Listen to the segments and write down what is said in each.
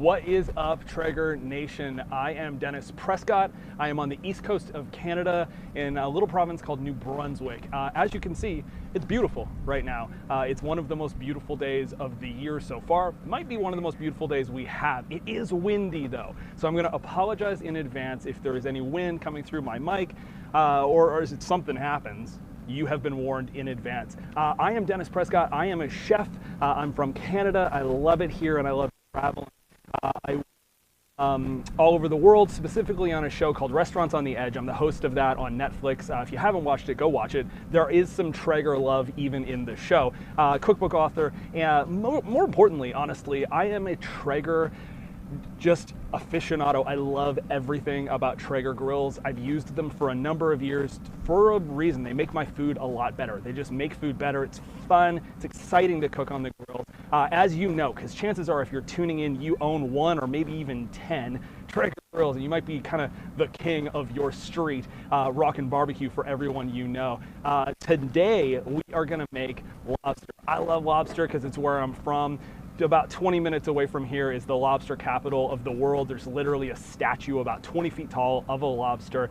What is up, Traeger Nation? I am Dennis Prescott. I am on the east coast of Canada in a little province called New Brunswick. As you can see, it's beautiful right now. It's one of the most beautiful days of the year so far. It might be one of the most beautiful days we have. It is windy though, so I'm going to apologize in advance if there is any wind coming through my mic or if something happens. You have been warned in advance. I am Dennis Prescott. I am a chef. I'm from Canada. I love it here and I love traveling. All over the world, specifically on a show called Restaurants on the Edge. I'm the host of that on Netflix. If you haven't watched it, go watch it. There is some Traeger love even in the show. Cookbook author, and more importantly, honestly, I am a Traeger just aficionado. I love everything about Traeger grills. I've used them for a number of years for a reason. They make my food a lot better. They just make food better. It's fun. It's exciting to cook on the grills. As you know, because chances are if you're tuning in, you own one or maybe even 10 Traeger grills, and you might be kind of the king of your street, rockin' barbecue for everyone you know. Today, we are gonna make lobster. I love lobster because it's where I'm from. About 20 minutes away from here is the lobster capital of the world. There's literally a statue about 20 feet tall of a lobster.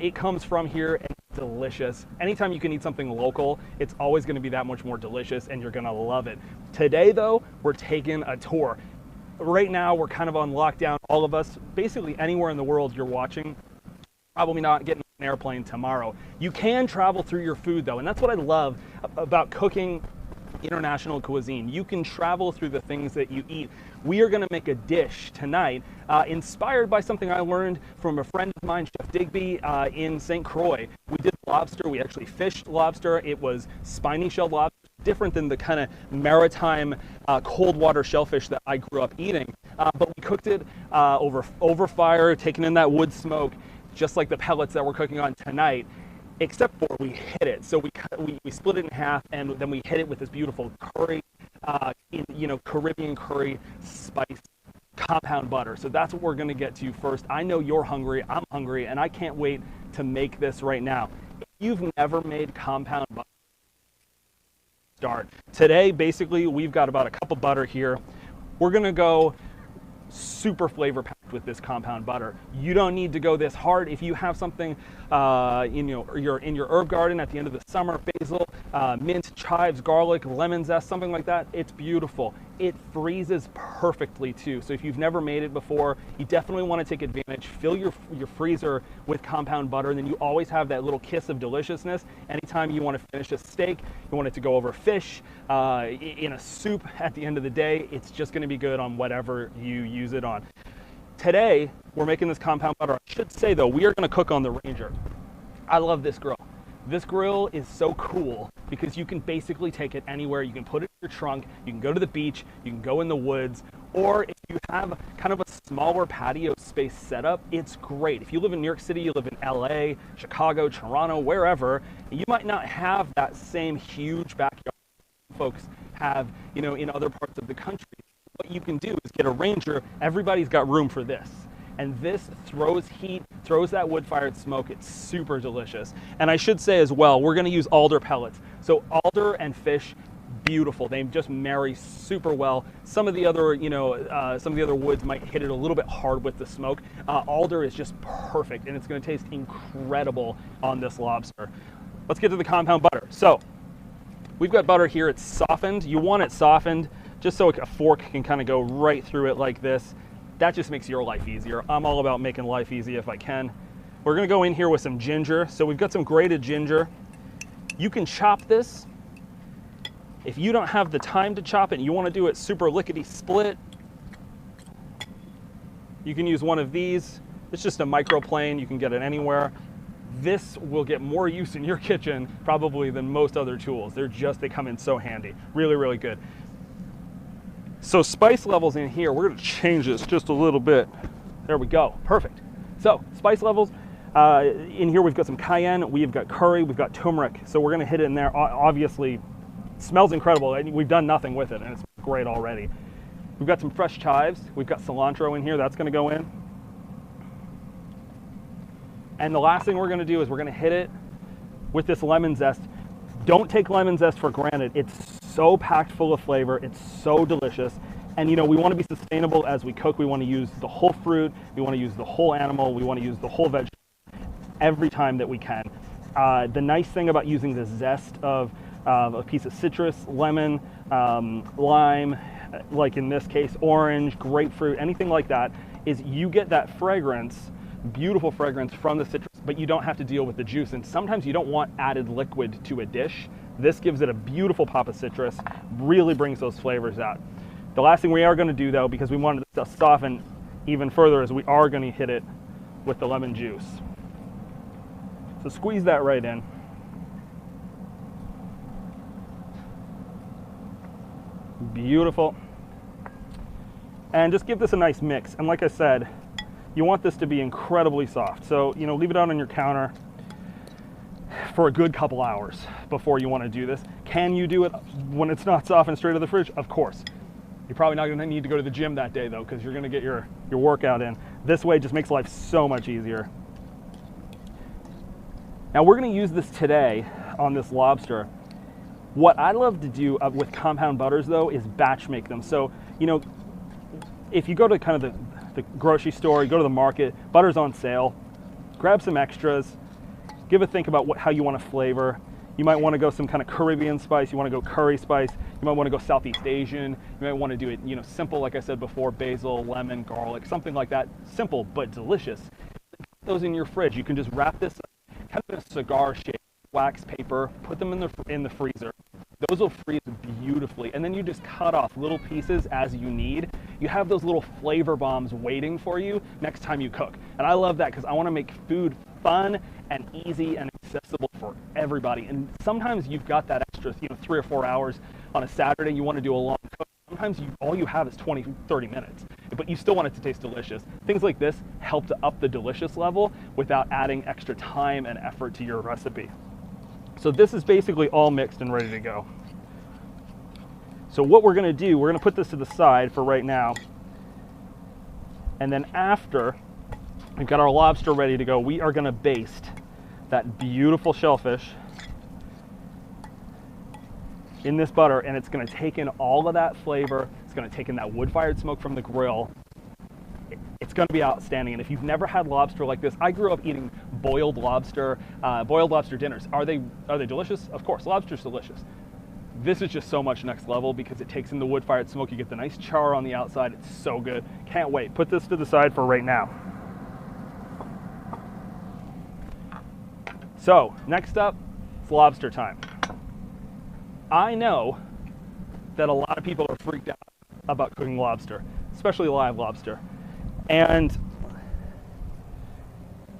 It comes from here and it's delicious. Anytime you can eat something local, it's always gonna be that much more delicious and you're gonna love it. Today though, we're taking a tour. Right now, we're kind of on lockdown, all of us, basically anywhere in the world you're watching, probably not getting on an airplane tomorrow. You can travel through your food though, and that's what I love about cooking international cuisine. You can travel through the things that you eat. We are going to make a dish tonight inspired by something I learned from a friend of mine, Chef Digby, in St. Croix. We did lobster. We actually fished lobster. It was spiny shelled lobster, different than the kind of maritime cold water shellfish that I grew up eating. But we cooked it over fire, taking in that wood smoke, just like the pellets that we're cooking on tonight. Except for we hit it. So we split it in half and then we hit it with this beautiful curry, Caribbean curry spice compound butter. So that's what we're gonna get to first. I know you're hungry, I'm hungry, and I can't wait to make this right now. If you've never made compound butter, start. Today, basically, we've got about a cup of butter here. We're gonna go super flavor packed with this compound butter. You don't need to go this hard. If you have something in your herb garden at the end of the summer, basil, mint, chives, garlic, lemon zest, something like that, it's beautiful. It freezes perfectly too. So if you've never made it before, you definitely want to take advantage. Fill your freezer with compound butter, and then you always have that little kiss of deliciousness. Anytime you want to finish a steak, you want it to go over fish, in a soup at the end of the day, it's just going to be good on whatever you use it on. Today, we're making this compound butter. I should say though, we are going to cook on the Ranger. I love this grill. This grill is so cool because you can basically take it anywhere. You can put it in your trunk, you can go to the beach, you can go in the woods, or if you have kind of a smaller patio space setup, it's great. If you live in New York City, you live in LA, Chicago, Toronto, wherever, you might not have that same huge backyard folks have, in other parts of the country. What you can do is get a Ranger. Everybody's got room for this. And this throws heat, throws that wood-fired smoke. It's super delicious. And I should say as well, we're gonna use alder pellets. So alder and fish, beautiful. They just marry super well. Some of the other, woods might hit it a little bit hard with the smoke. Alder is just perfect, and it's gonna taste incredible on this lobster. Let's get to the compound butter. So we've got butter here. It's softened. You want it softened just so a fork can kind of go right through it like this. That just makes your life easier. I'm all about making life easy if I can. We're gonna go in here with some ginger. So we've got some grated ginger. You can chop this. If you don't have the time to chop it and you wanna do it super lickety split, you can use one of these. It's just a microplane, you can get it anywhere. This will get more use in your kitchen probably than most other tools. They come in so handy. Really, really good. So spice levels in here, we're gonna change this just a little bit. There we go, perfect. So spice levels, in here we've got some cayenne, we've got curry, we've got turmeric. So we're gonna hit it in there. Obviously, it smells incredible. We've done nothing with it and it's great already. We've got some fresh chives. We've got cilantro in here, that's gonna go in. And the last thing we're gonna do is we're gonna hit it with this lemon zest. Don't take lemon zest for granted. It's so packed full of flavor. It's so delicious. And you know, we want to be sustainable as we cook. We want to use the whole fruit, we want to use the whole animal, we want to use the whole vegetable every time that we can. The nice thing about using the zest of a piece of citrus, lemon, lime, like in this case, orange, grapefruit, anything like that, is you get that fragrance, beautiful fragrance from the citrus, but you don't have to deal with the juice. And sometimes you don't want added liquid to a dish. This gives it a beautiful pop of citrus, really brings those flavors out. The last thing we are going to do though, because we wanted to soften even further, is we are going to hit it with the lemon juice. So squeeze that right in. Beautiful. And just give this a nice mix. And like I said, you want this to be incredibly soft. So, you know, leave it out on your counter for a good couple hours before you want to do this. Can you do it when it's not soft and straight to the fridge? Of course. You're probably not going to need to go to the gym that day though, because you're going to get your workout in. This way just makes life so much easier. Now we're going to use this today on this lobster. What I love to do with compound butters though is batch make them. So, you know, if you go to kind of the grocery store, you go to the market, butter's on sale, grab some extras, give a think about how you want to flavor. You might want to go some kind of Caribbean spice, you want to go curry spice, you might want to go Southeast Asian, you might want to do it, you know, simple, like I said before, basil, lemon, garlic, something like that. Simple but delicious. Put those in your fridge. You can just wrap this kind of in a cigar shape, wax paper, put them in the freezer. Those will freeze beautifully, and then you just cut off little pieces as you need. You have those little flavor bombs waiting for you next time you cook. And I love that because I want to make food fun and easy and accessible for everybody. And sometimes you've got that extra, you know, 3 or 4 hours on a Saturday, you want to do a long cook. Sometimes all you have is 20, 30 minutes, but you still want it to taste delicious. Things like this help to up the delicious level without adding extra time and effort to your recipe. So this is basically all mixed and ready to go. So what we're going to do, we're going to put this to the side for right now. And then after we've got our lobster ready to go, we are going to baste that beautiful shellfish in this butter, and it's going to take in all of that flavor. It's going to take in that wood-fired smoke from the grill. It's going to be outstanding. And if you've never had lobster like this, I grew up eating boiled lobster dinners. Are they delicious? Of course, lobster's delicious. This is just so much next level because it takes in the wood-fired smoke. You get the nice char on the outside. It's so good. Can't wait. Put this to the side for right now. So next up, it's lobster time. I know that a lot of people are freaked out about cooking lobster, especially live lobster. And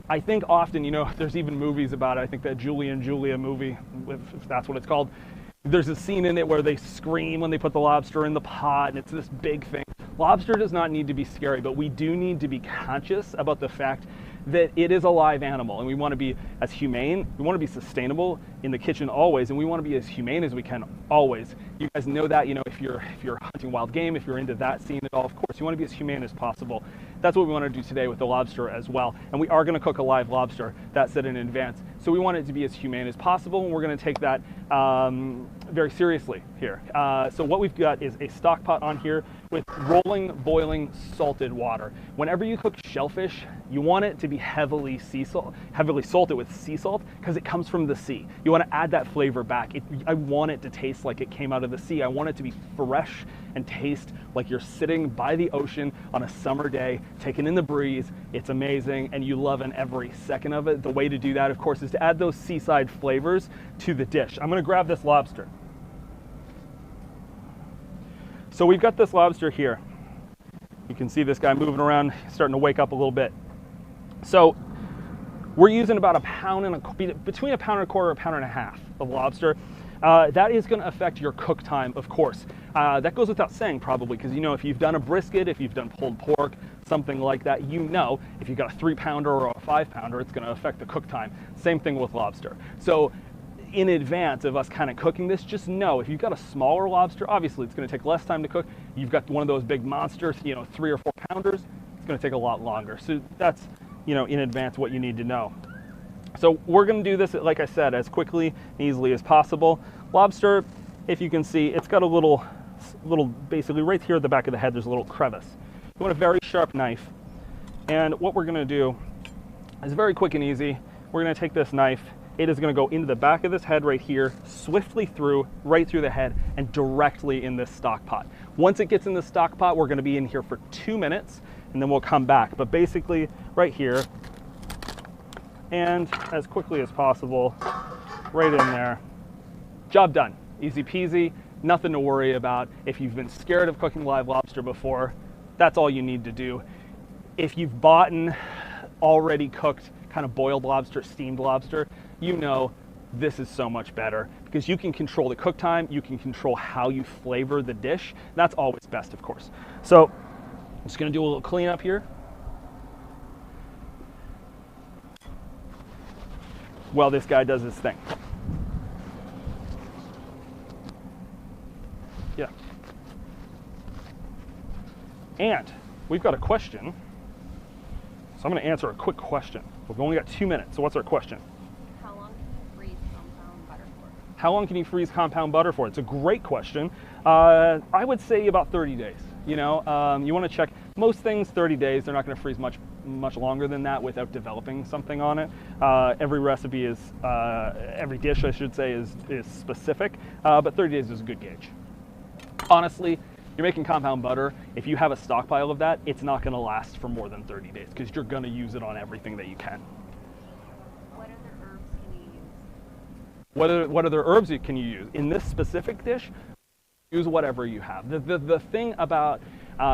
I think often, you know, there's even movies about it. I think that Julie and Julia movie, if that's what it's called, there's a scene in it where they scream when they put the lobster in the pot, and it's this big thing. Lobster does not need to be scary, but we do need to be conscious about the fact that it is a live animal, and we want to be as humane, we want to be sustainable in the kitchen always, and we want to be as humane as we can always. You guys know that, you know, if you're hunting wild game, if you're into that scene at all, of course, you want to be as humane as possible. That's what we want to do today with the lobster as well. And we are going to cook a live lobster, that's said in advance. So we want it to be as humane as possible, and we're going to take that very seriously here. So what we've got is a stock pot on here with rolling, boiling, salted water. Whenever you cook shellfish, you want it to be heavily salted with sea salt because it comes from the sea. You want to add that flavor back. I want it to taste like it came out of the sea. I want it to be fresh and taste like you're sitting by the ocean on a summer day, taking in the breeze. It's amazing, and you love every second of it. The way to do that, of course, is to add those seaside flavors to the dish. I'm going to grab this lobster. So we've got this lobster here. You can see this guy moving around, starting to wake up a little bit. So we're using about between a pound and a quarter, a pound and a half of lobster. That is going to affect your cook time, of course. That goes without saying probably, because you know, if you've done a brisket, if you've done pulled pork, something like that, you know, if you've got a 3-pounder or a 5-pounder, it's going to affect the cook time. Same thing with lobster. So in advance of us kind of cooking this, just know if you've got a smaller lobster, obviously it's going to take less time to cook. You've got one of those big monsters, you know, 3 or 4 pounders, it's going to take a lot longer. So that's, you know, in advance what you need to know. So we're going to do this, like I said, as quickly and easily as possible. Lobster, if you can see, it's got a little little, basically right here at the back of the head, there's a little crevice. You want a very sharp knife. And what we're gonna do is very quick and easy. We're gonna take this knife. It is gonna go into the back of this head right here, swiftly through, right through the head, and directly in this stock pot. Once it gets in the stock pot, we're gonna be in here for 2 minutes, and then we'll come back. But basically, right here, and as quickly as possible, right in there. Job done. Easy peasy, nothing to worry about. If you've been scared of cooking live lobster before, that's all you need to do. If you've bought already cooked kind of boiled lobster, steamed lobster, you know this is so much better because you can control the cook time, you can control how you flavor the dish. That's always best, of course. So I'm just gonna do a little cleanup here. While this guy does his thing. Yeah. And we've got a question. So I'm going to answer a quick question. We've only got 2 minutes. So what's our question? How long can you freeze compound butter for? How long can you freeze compound butter for? It's a great question. I would say about 30 days. You know, you want to check most things 30 days. They're not going to freeze much longer than that without developing something on it. Every recipe is, every dish I should say is specific, but 30 days is a good gauge. Honestly, you're making compound butter. If you have a stockpile of that, it's not going to last for more than 30 days because you're going to use it on everything that you can. What other herbs can you use? What other herbs can you use? In this specific dish, use whatever you have. The thing about,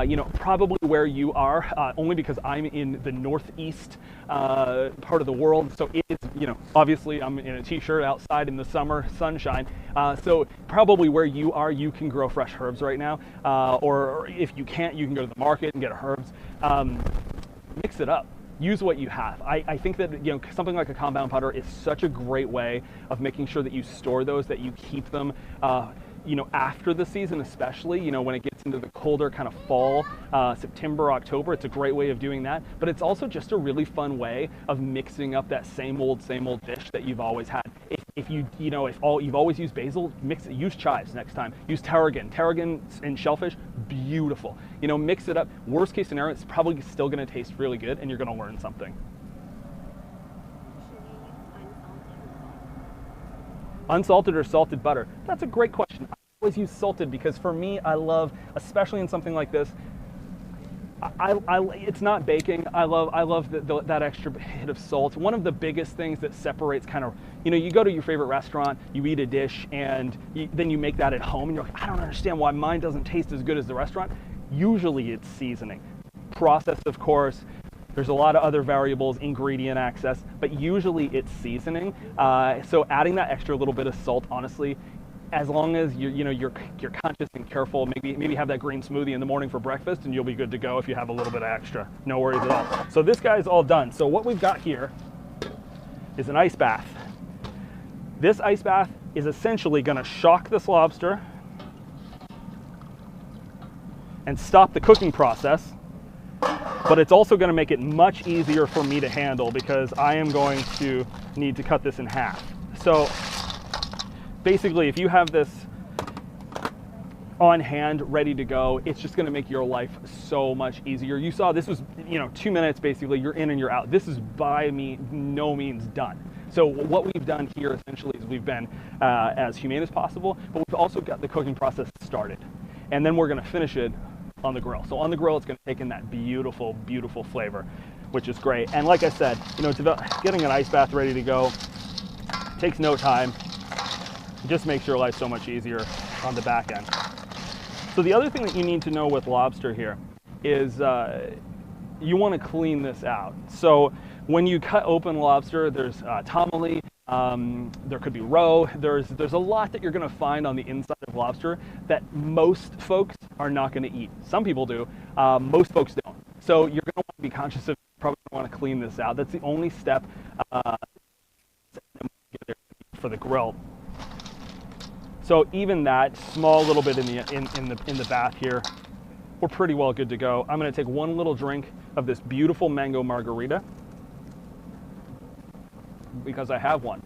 you know, probably where you are, only because I'm in the northeast part of the world, so it is, you know, obviously I'm in a t-shirt outside in the summer sunshine, so probably where you are, you can grow fresh herbs right now, or if you can't, you can go to the market and get herbs. Mix it up. Use what you have. I think that, you know, something like a compound butter is such a great way of making sure that you store those, that you keep them, you know, after the season, especially, you know, when it gets into the colder kind of fall, September, October, it's a great way of doing that. But it's also just a really fun way of mixing up that same old dish that you've always had. If you've always used basil, mix it, use chives next time. Use tarragon and shellfish, beautiful. You know, mix it up. Worst case scenario, it's probably still going to taste really good, and you're going to learn something. Unsalted or salted butter? That's a great question. I always use salted because for me, I love, especially in something like this, it's not baking. I love that extra hit of salt. One of the biggest things that separates kind of, you know, you go to your favorite restaurant, you eat a dish, and then you make that at home, and you're like, I don't understand why mine doesn't taste as good as the restaurant. Usually it's seasoning. Process, of course. There's a lot of other variables, ingredient access, but usually it's seasoning. So adding that extra little bit of salt, honestly, as long as you're conscious and careful, maybe have that green smoothie in the morning for breakfast, and you'll be good to go if you have a little bit of extra. No worries at all. So this guy's all done. So what we've got here is an ice bath. This ice bath is essentially going to shock this lobster and stop the cooking process. But it's also going to make it much easier for me to handle because I am going to need to cut this in half. So basically, if you have this on hand, ready to go, it's just going to make your life so much easier. You saw this was, 2 minutes basically, you're in and you're out. This is by no means done. So what we've done here essentially is we've been as humane as possible, but we've also got the cooking process started. And then we're going to finish it on the grill. So on the grill, it's going to take in that beautiful, beautiful flavor, which is great. And like I said, getting an ice bath ready to go takes no time. It just makes your life so much easier on the back end. So the other thing that you need to know with lobster here is you want to clean this out. So when you cut open lobster, there's tomoli, there could be roe, there's a lot that you're going to find on the inside of lobster that most folks are not going to eat. Some people do, most folks don't. So you're going to want to be conscious of, probably want to clean this out. That's the only step for the grill. So even that small little bit in the bath here, we're pretty well good to go. I'm going to take one little drink of this beautiful mango margarita because I have one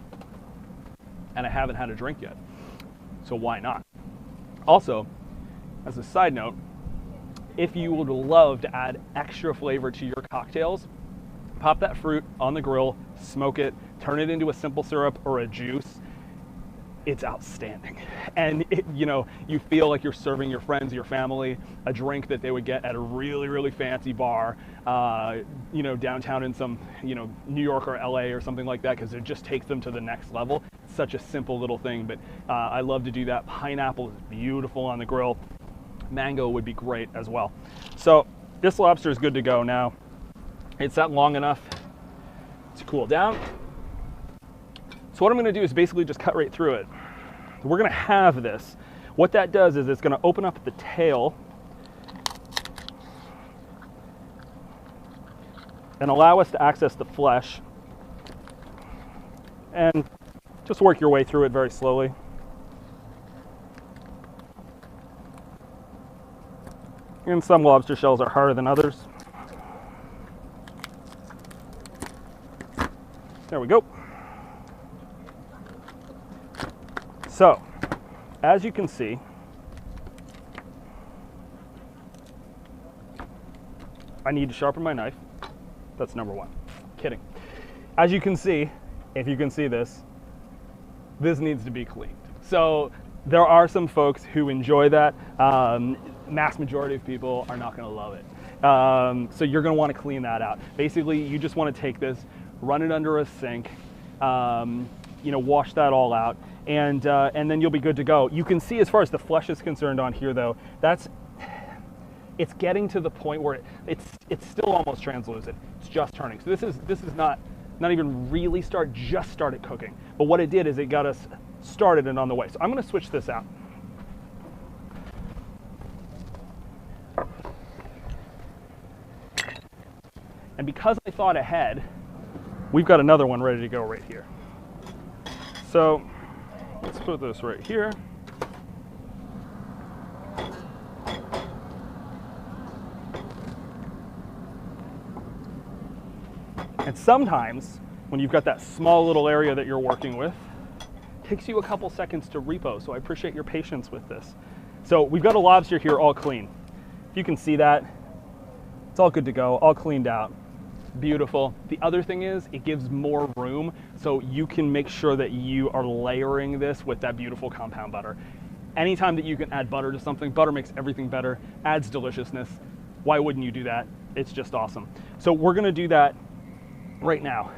and I haven't had a drink yet. So why not? Also, as a side note, if you would love to add extra flavor to your cocktails, pop that fruit on the grill, smoke it, turn it into a simple syrup or a juice. It's outstanding. And you feel like you're serving your friends, your family, a drink that they would get at a really, really fancy bar, downtown in some, New York or LA or something like that, because it just takes them to the next level. It's such a simple little thing, but I love to do that. Pineapple is beautiful on the grill. Mango would be great as well. So this lobster is good to go now. It's set long enough to cool down. So what I'm gonna do is basically just cut right through it. We're gonna have this. What that does is it's gonna open up the tail and allow us to access the flesh, and just work your way through it very slowly. And some lobster shells are harder than others. There we go. So, as you can see, I need to sharpen my knife. That's number one. Kidding. As you can see, if you can see this needs to be cleaned. So there are some folks who enjoy that. Mass majority of people are not going to love it. So you're going to want to clean that out. Basically, you just want to take this, run it under a sink, wash that all out, and then you'll be good to go. You can see, as far as the flesh is concerned on here, though, it's getting to the point where it's still almost translucent. It's just turning. So this is not even really just started cooking. But what it did is it got us started and on the way. So I'm going to switch this out. And because I thought ahead, we've got another one ready to go right here. So let's put this right here. And sometimes when you've got that small little area that you're working with, it takes you a couple seconds to repo. So I appreciate your patience with this. So we've got a lobster here all clean. If you can see that, it's all good to go, all cleaned out. Beautiful. The other thing is it gives more room, so you can make sure that you are layering this with that beautiful compound butter. Anytime that you can add butter to something, butter makes everything better, adds deliciousness. Why wouldn't you do that? It's just awesome. So we're going to do that right now.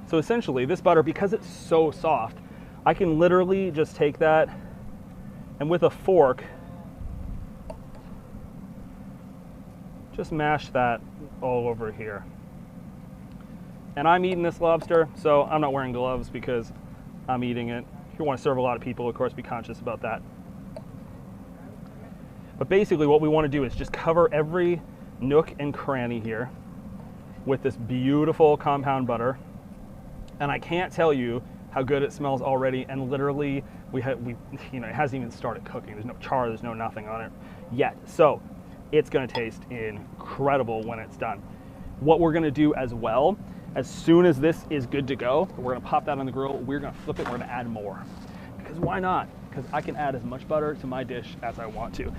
So essentially this butter, because it's so soft, I can literally just take that and with a fork just mash that all over here. And I'm eating this lobster, so I'm not wearing gloves because I'm eating it. If you want to serve a lot of people, of course, be conscious about that. But basically what we want to do is just cover every nook and cranny here with this beautiful compound butter. And I can't tell you how good it smells already, and literally it hasn't even started cooking. There's no char, there's no nothing on it yet. So it's going to taste incredible when it's done. What we're going to do as well, as soon as this is good to go, we're going to pop that on the grill, we're going to flip it, we're going to add more. Because why not? Because I can add as much butter to my dish as I want to.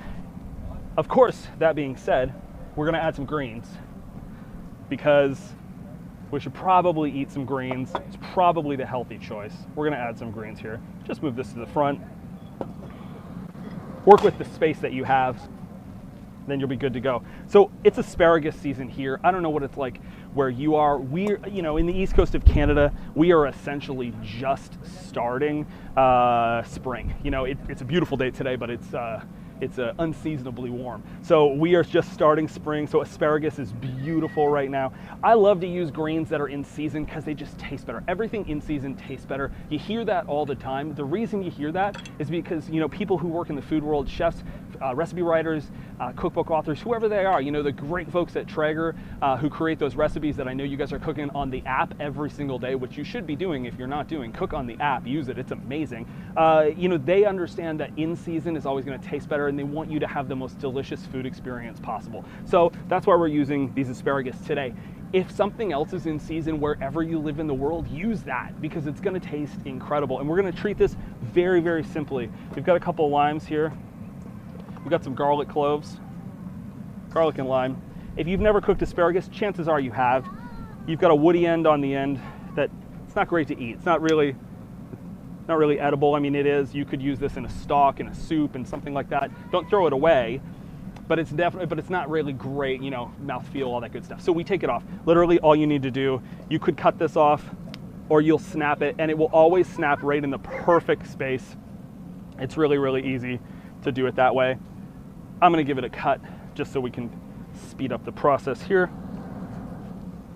Of course, that being said, we're going to add some greens, because we should probably eat some greens. It's probably the healthy choice. We're going to add some greens here. Just move this to the front. Work with the space that you have, then you'll be good to go. So it's asparagus season here. I don't know what it's like where you are. We're, in the east coast of Canada, we are essentially just starting spring. It's a beautiful day today, but it's unseasonably warm. So we are just starting spring, so asparagus is beautiful right now. I love to use greens that are in season because they just taste better. Everything in season tastes better. You hear that all the time. The reason you hear that is because, people who work in the food world, chefs, recipe writers, cookbook authors, whoever they are, the great folks at Traeger who create those recipes that I know you guys are cooking on the app every single day, which you should be doing if you're not doing. Cook on the app, use it, it's amazing. They understand that in season is always going to taste better, and they want you to have the most delicious food experience possible. So that's why we're using these asparagus today. If something else is in season wherever you live in the world, use that, because it's going to taste incredible. And we're going to treat this very, very simply. We've got a couple of limes here. We've got some garlic cloves, garlic and lime. If you've never cooked asparagus, chances are you have. You've got a woody end on the end that it's not great to eat. It's not really edible. I mean, it is. You could use this in a stock, in a soup, and something like that. Don't throw it away, but it's not really great, you know, mouthfeel, all that good stuff. So we take it off. Literally all you need to do, you could cut this off or you'll snap it, and it will always snap right in the perfect space. It's really, really easy to do it that way. I'm gonna give it a cut just so we can speed up the process here.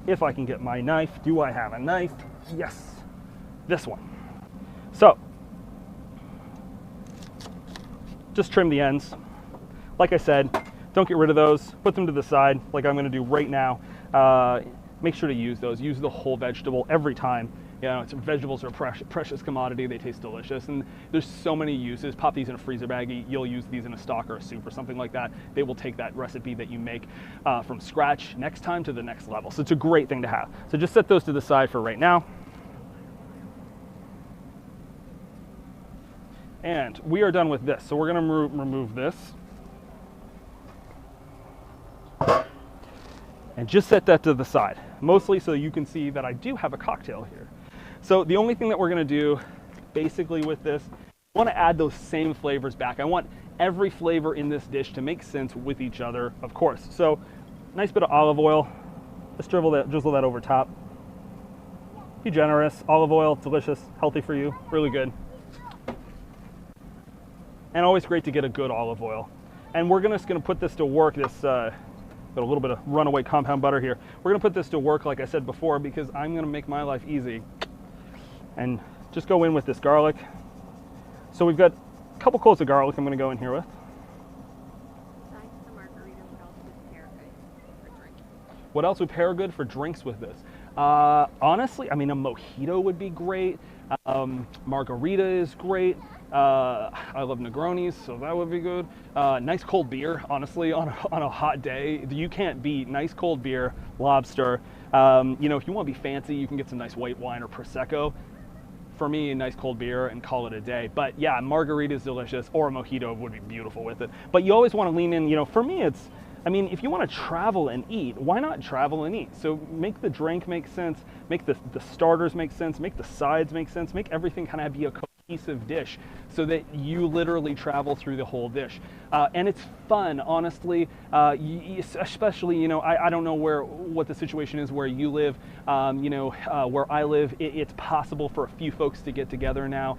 If I can get my knife. Do I have a knife? Yes, this one. So, just trim the ends. Like I said, don't get rid of those. Put them to the side like I'm gonna do right now. Make sure to use those. Use the whole vegetable every time. You know, vegetables are a precious commodity. They taste delicious, and there's so many uses. Pop these in a freezer baggie. You'll use these in a stock or a soup or something like that. They will take that recipe that you make from scratch next time to the next level. So it's a great thing to have. So just set those to the side for right now. And we are done with this. So we're gonna remove this. And just set that to the side, mostly so you can see that I do have a cocktail here. So the only thing that we're gonna do basically with this, I wanna add those same flavors back. I want every flavor in this dish to make sense with each other, of course. So nice bit of olive oil. Just drizzle that over top. Be generous. Olive oil, delicious, healthy for you, really good. And always great to get a good olive oil. And we're just gonna put this to work, got a little bit of runaway compound butter here. We're gonna put this to work, like I said before, because I'm gonna make my life easy. And just go in with this garlic. So we've got a couple cloves of garlic I'm gonna go in here with. Besides the margarita, what else would pair good for drinks with this? Honestly, I mean, a mojito would be great. Margarita is great. I love Negronis, so that would be good. Nice cold beer, honestly, on a hot day. You can't beat nice cold beer, lobster. You know, if you want to be fancy, you can get some nice white wine or Prosecco. For me, a nice cold beer and call it a day. But yeah, margarita is delicious, or a mojito would be beautiful with it. But you always want to lean in, you know, for me it's, I mean, if you want to travel and eat, why not travel and eat? So make the drink make sense, make the starters make sense, make the sides make sense, make everything kind of be a cohesive dish so that you literally travel through the whole dish. And it's fun, honestly, especially, you know, I don't know what the situation is where you live. You know, where I live, it's possible for a few folks to get together now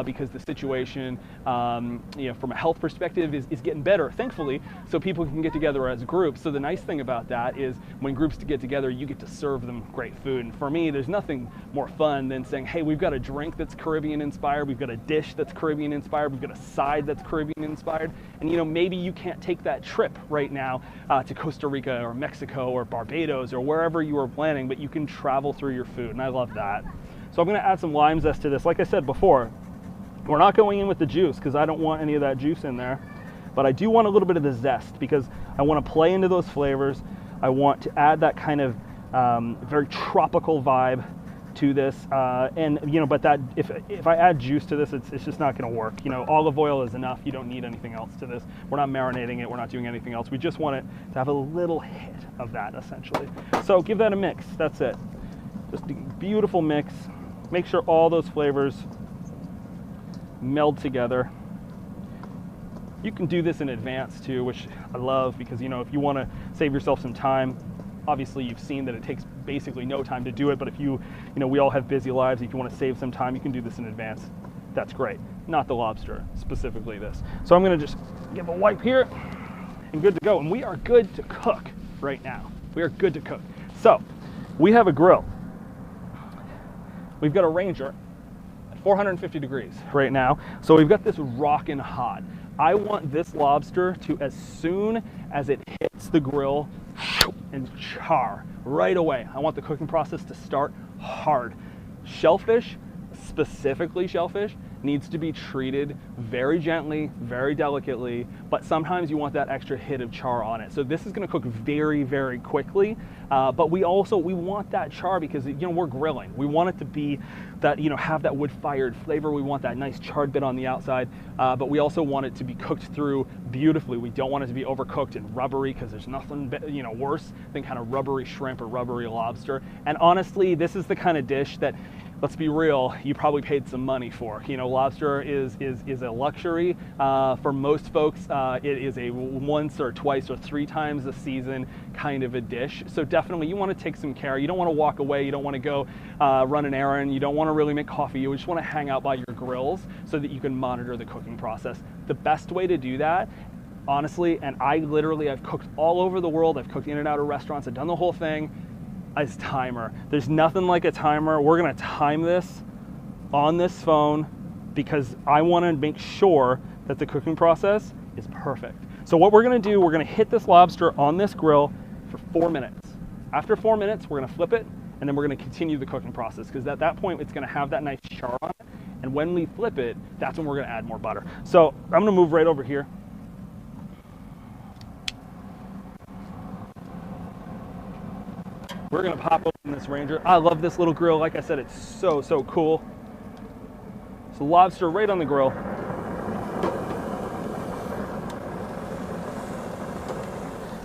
because the situation, you know, from a health perspective is getting better, thankfully, so people can get together as groups. So the nice thing about that is when groups get together, you get to serve them great food. And for me, there's nothing more fun than saying, hey, we've got a drink that's Caribbean inspired, we've got a dish that's Caribbean inspired, we've got a side that's Caribbean inspired, and you know, maybe you can't take that trip right now to Costa Rica or Mexico or Barbados or wherever you are planning, but you can travel through your food, and I love that. So I'm gonna add some lime zest to this. Like I said before, we're not going in with the juice because I don't want any of that juice in there, but I do want a little bit of the zest because I want to play into those flavors. I want to add that kind of very tropical vibe to this, and you know, but that if I add juice to this, it's just not going to work. You know, olive oil is enough. You don't need anything else to this. We're not marinating it. We're not doing anything else. We just want it to have a little hit of that, essentially. So give that a mix. That's it. Just a beautiful mix. Make sure all those flavors meld together. You can do this in advance too, which I love because, you know, if you want to save yourself some time, obviously you've seen that it takes basically no time to do it, but if you know, we all have busy lives. If you want to save some time, you can do this in advance. That's great. Not the lobster, specifically this. So I'm going to just give a wipe here and good to go. And we are good to cook right now. We are good to cook. So we have a grill. We've got a Ranger at 450 degrees right now. So we've got this rockin' hot. I want this lobster to, as soon as it hits the grill, and char right away. I want the cooking process to start hard. Shellfish, specifically shellfish, needs to be treated very gently, very delicately, but sometimes you want that extra hit of char on it. So this is going to cook very, very quickly, but we want that char because, you know, we're grilling. We want it to be that, you know, have that wood-fired flavor. We want that nice charred bit on the outside, but we also want it to be cooked through beautifully. We don't want it to be overcooked and rubbery, because there's nothing, you know, worse than kind of rubbery shrimp or rubbery lobster. And honestly, this is the kind of dish that, let's be real, you probably paid some money for. You know, lobster is a luxury. For most folks, it is a once or twice or three times a season kind of a dish. So definitely you want to take some care. You don't want to walk away. You don't want to go run an errand. You don't want to really make coffee. You just want to hang out by your grills so that you can monitor the cooking process. The best way to do that, honestly, and I've cooked all over the world. I've cooked in and out of restaurants. I've done the whole thing. Is timer. There's nothing like a timer. We're gonna time this on this phone because I wanna make sure that the cooking process is perfect. So what we're gonna do, we're gonna hit this lobster on this grill for 4 minutes. After 4 minutes, we're gonna flip it, and then we're gonna continue the cooking process, because at that point, it's gonna have that nice char on it, and when we flip it, that's when we're gonna add more butter. So I'm gonna move right over here. We're gonna pop open this Ranger. I love this little grill. Like I said, it's so, so cool. So lobster right on the grill.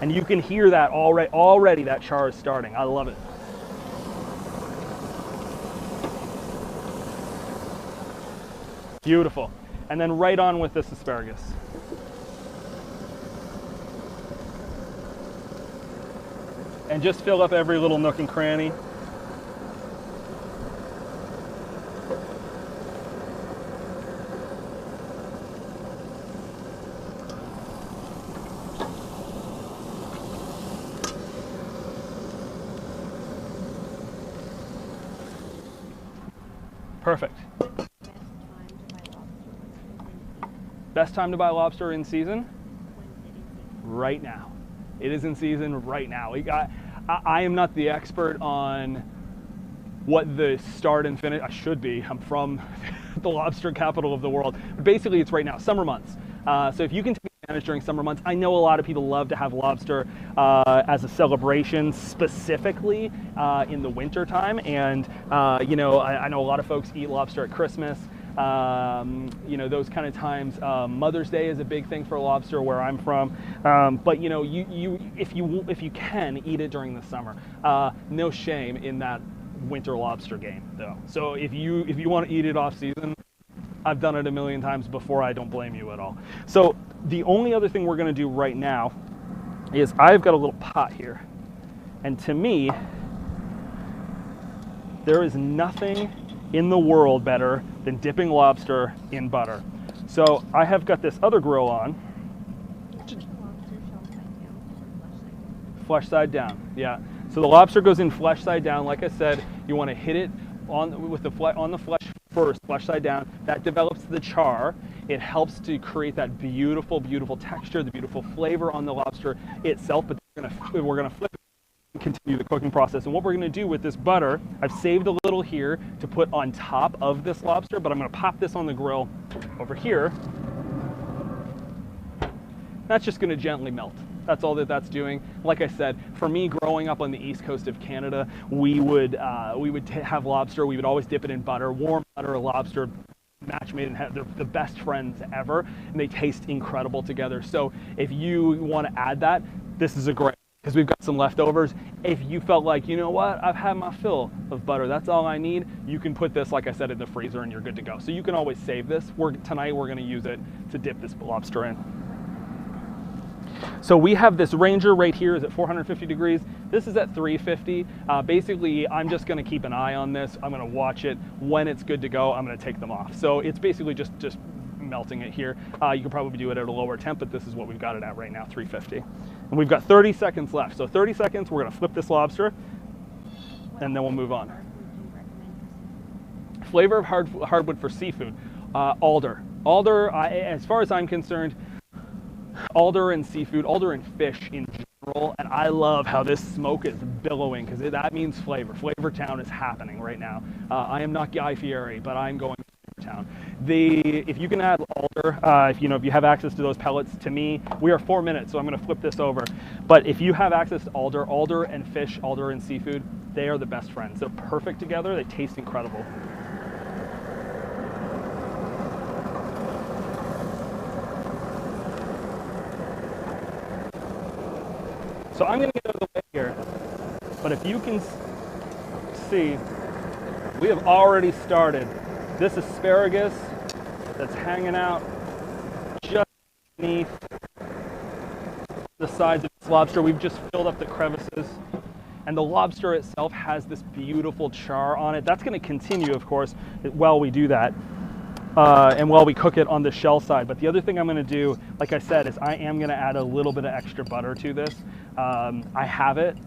And you can hear that already that char is starting. I love it. Beautiful. And then right on with this asparagus. And just fill up every little nook and cranny. Perfect. Best time to buy lobster in season? Right now. It is in season right now. I am not the expert on what the start and finish. I should be. I'm from the lobster capital of the world. But basically, it's right now, summer months. So if you can take advantage during summer months, I know a lot of people love to have lobster as a celebration, specifically in the winter time. And you know, I know a lot of folks eat lobster at Christmas. You know, those kind of times. Mother's Day is a big thing for lobster where I'm from. But you know, if you can eat it during the summer, no shame in that winter lobster game though. So if you want to eat it off season, I've done it a million times before. I don't blame you at all. So the only other thing we're going to do right now is I've got a little pot here, and to me, there is nothing in the world better than dipping lobster in butter. So I have got this other grill on. Flesh side down, yeah. So the lobster goes in flesh side down. Like I said, you want to hit it on the flesh first, flesh side down. That develops the char. It helps to create that beautiful, beautiful texture, the beautiful flavor on the lobster itself. But we're gonna flip it and continue the cooking process. And what we're gonna do with this butter, I've saved a little here to put on top of this lobster, but I'm gonna pop this on the grill over here. That's just gonna gently melt. That's all that's doing. Like I said, for me, growing up on the east coast of Canada, we would have lobster. We would always dip it in butter, warm butter, lobster, match made, and they're the best friends ever, and they taste incredible together. So if you want to add that, this is a great, because we've got some leftovers. If you felt like, you know what, I've had my fill of butter, that's all I need, you can put this, like I said, in the freezer and you're good to go. So you can always save this. Tonight we're going to use it to dip this lobster in. So we have this Ranger right here is at 450 degrees. This is at 350. Basically, I'm just going to keep an eye on this. I'm going to watch it. When it's good to go, I'm going to take them off. So it's basically just melting it here. You could probably do it at a lower temp, but this is what we've got it at right now, 350. And we've got 30 seconds left. So 30 seconds, we're going to flip this lobster, and then we'll move on. Flavor of hardwood for seafood, alder. Alder, as far as I'm concerned, alder and seafood, alder and fish in general, and I love how this smoke is billowing, because that means flavor. Flavor Town is happening right now. I am not Guy Fieri, but I'm going to Flavor Town. If you can add alder, if you have access to those pellets, to me, we are 4 minutes, so I'm going to flip this over. But if you have access to alder and fish, alder and seafood, they are the best friends. They're perfect together. They taste incredible. So I'm going to get out of the way here, but if you can see, we have already started. This asparagus that's hanging out just beneath the sides of this lobster, we've just filled up the crevices, and the lobster itself has this beautiful char on it. That's going to continue, of course, while we do that. And while we cook it on the shell side. But the other thing I'm going to do, like I said, is I am going to add a little bit of extra butter to this. I have it,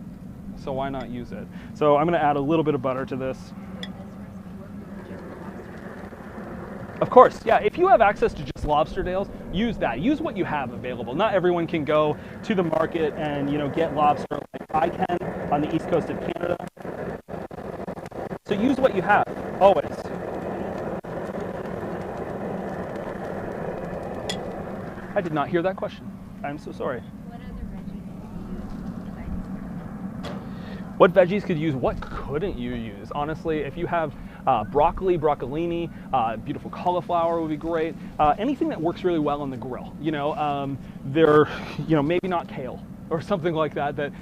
so why not use it? So I'm going to add a little bit of butter to this. Of course, yeah, if you have access to just lobster tails, use that. Use what you have available. Not everyone can go to the market and get lobster like I can on the east coast of Canada. So use what you have, always. I did not hear that question. I'm so sorry. What other veggies could you use besides? What veggies could you use? What couldn't you use? Honestly, if you have broccoli, broccolini, beautiful cauliflower would be great. Anything that works really well on the grill. Maybe not kale or something like that. That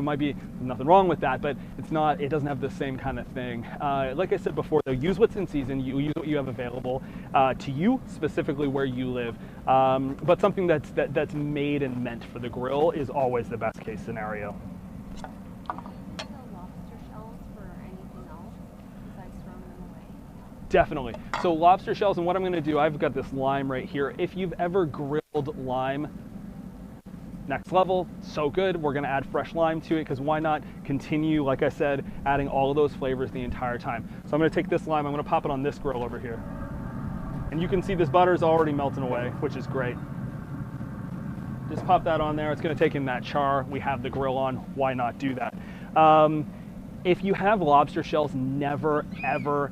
might be nothing wrong with that, but it's not. It doesn't have the same kind of thing. Like I said before, though, use what's in season. You use what you have available to you, specifically where you live. But something that's made and meant for the grill is always the best case scenario. Do you use the lobster shells for anything else besides throwing them away? Definitely. So lobster shells, and what I'm going to do, I've got this lime right here. If you've ever grilled lime, next level, so good. We're going to add fresh lime to it because why not continue, like I said, adding all of those flavors the entire time. So I'm going to take this lime, I'm going to pop it on this grill over here. And you can see this butter is already melting away, which is great. Just pop that on there. It's going to take in that char. We have the grill on. Why not do that? If you have lobster shells, never ever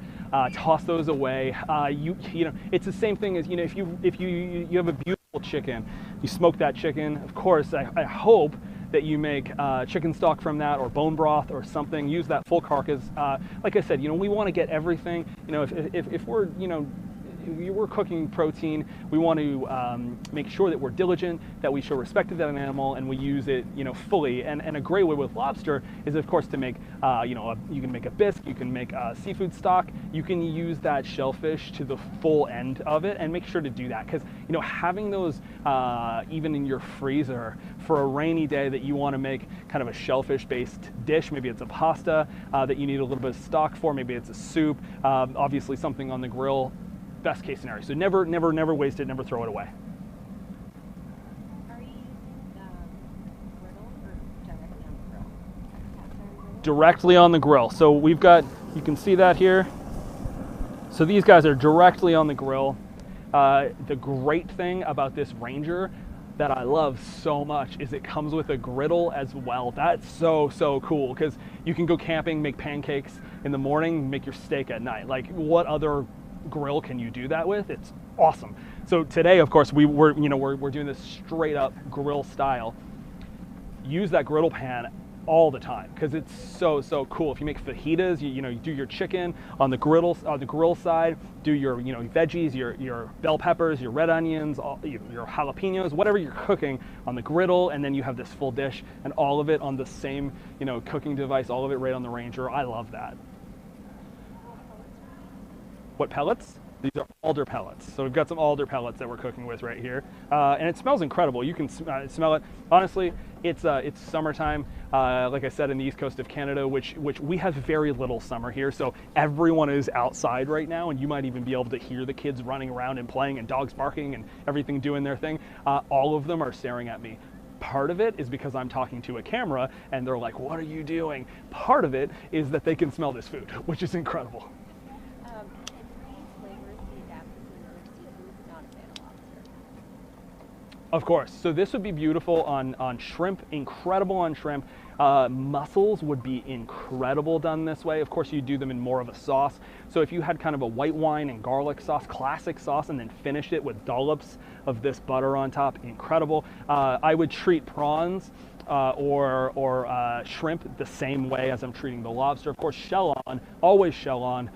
toss those away. It's the same thing as if you have a beautiful chicken, you smoke that chicken. Of course, I hope that you make chicken stock from that, or bone broth or something. Use that full carcass. Like I said, we want to get everything. If we're cooking protein, we want to make sure that we're diligent, that we show respect to that animal, and we use it, fully. And a great way with lobster is, of course, to make, you can make a bisque, you can make a seafood stock, you can use that shellfish to the full end of it, and make sure to do that, because having those even in your freezer for a rainy day that you want to make kind of a shellfish-based dish, maybe it's a pasta that you need a little bit of stock for, maybe it's a soup, obviously something on the grill. Best case scenario. So never waste it, never throw it away. Are you using the griddle or directly on the grill? Directly on the grill. So we've got, you can see that here. So these guys are directly on the grill. The great thing about this Ranger that I love so much is it comes with a griddle as well. That's so cool, because you can go camping, make pancakes in the morning, make your steak at night. Like, what other grill can you do that with? It's awesome. So today, of course, we're doing this straight up grill style. Use that griddle pan all the time because it's so cool. If you make fajitas, you do your chicken on the griddle side, do your veggies, your bell peppers, your red onions, your jalapenos, whatever you're cooking on the griddle, and then you have this full dish and all of it on the same cooking device, all of it right on the Ranger. I love that. What pellets? These are alder pellets. So we've got some alder pellets that we're cooking with right here. And it smells incredible. You can smell it. Honestly, it's summertime, like I said, in the east coast of Canada, which we have very little summer here. So everyone is outside right now, and you might even be able to hear the kids running around and playing and dogs barking and everything doing their thing. All of them are staring at me. Part of it is because I'm talking to a camera and they're like, what are you doing? Part of it is that they can smell this food, which is incredible. Of course. So this would be beautiful on shrimp, incredible on shrimp. Mussels would be incredible done this way. Of course, you do them in more of a sauce. So if you had kind of a white wine and garlic sauce, classic sauce, and then finish it with dollops of this butter on top, incredible. I would treat prawns or shrimp the same way as I'm treating the lobster. Of course, shell on, always shell on